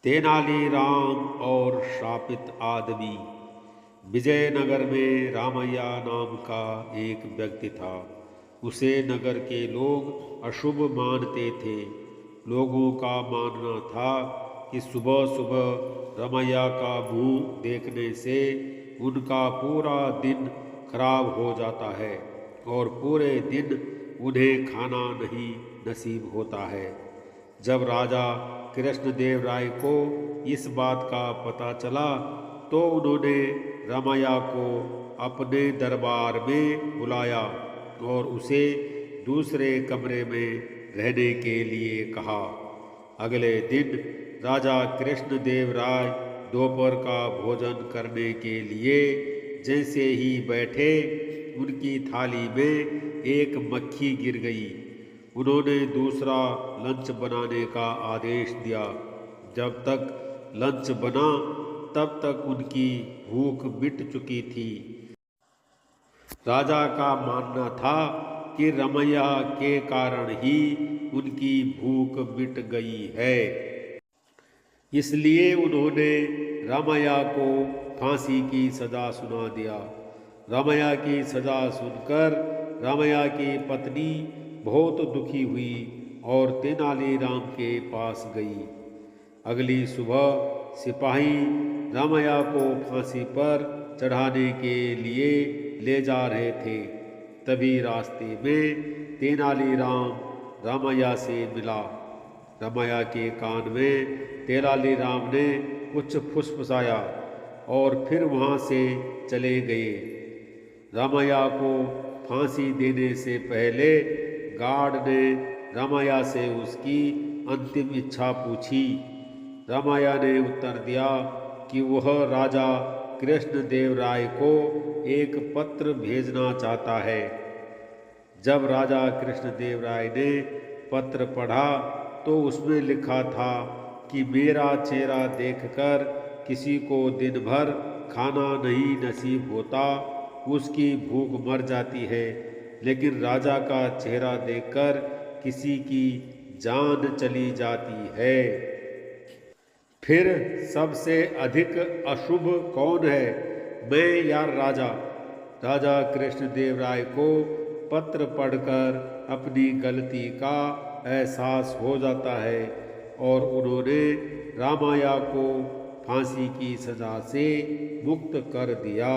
तेनालीराम और श्रापित आदमी। विजयनगर में रामैया नाम का एक व्यक्ति था। उसे नगर के लोग अशुभ मानते थे। लोगों का मानना था कि सुबह सुबह रमैया का मुंह देखने से उनका पूरा दिन खराब हो जाता है और पूरे दिन उन्हें खाना नहीं नसीब होता है। जब राजा कृष्णदेव राय को इस बात का पता चला तो उन्होंने रमैया को अपने दरबार में बुलाया और उसे दूसरे कमरे में रहने के लिए कहा। अगले दिन राजा कृष्णदेव राय दोपहर का भोजन करने के लिए जैसे ही बैठे उनकी थाली में एक मक्खी गिर गई। उन्होंने दूसरा लंच बनाने का आदेश दिया। जब तक लंच बना तब तक उनकी भूख मिट चुकी थी। राजा का मानना था कि रमैया के कारण ही उनकी भूख मिट गई है, इसलिए उन्होंने रमैया को फांसी की सजा सुना दिया। रमैया की सजा सुनकर रमैया की पत्नी बहुत दुखी हुई और तेनालीराम के पास गई। अगली सुबह सिपाही रमैया को फांसी पर चढ़ाने के लिए ले जा रहे थे। तभी रास्ते में तेनालीराम रमैया से मिला। रमैया के कान में तेनालीराम ने कुछ फुसफुसाया और फिर वहाँ से चले गए। रमैया को फांसी देने से पहले गार्ड ने रमैया से उसकी अंतिम इच्छा पूछी। रमैया ने उत्तर दिया कि वह राजा कृष्णदेव राय को एक पत्र भेजना चाहता है। जब राजा कृष्णदेव राय ने पत्र पढ़ा तो उसमें लिखा था कि मेरा चेहरा देखकर किसी को दिन भर खाना नहीं नसीब होता, उसकी भूख मर जाती है, लेकिन राजा का चेहरा देखकर किसी की जान चली जाती है। फिर सबसे अधिक अशुभ कौन है, मैं या राजा? राजा कृष्णदेव राय को पत्र पढ़कर अपनी गलती का एहसास हो जाता है और उन्होंने रमैया को फांसी की सजा से मुक्त कर दिया।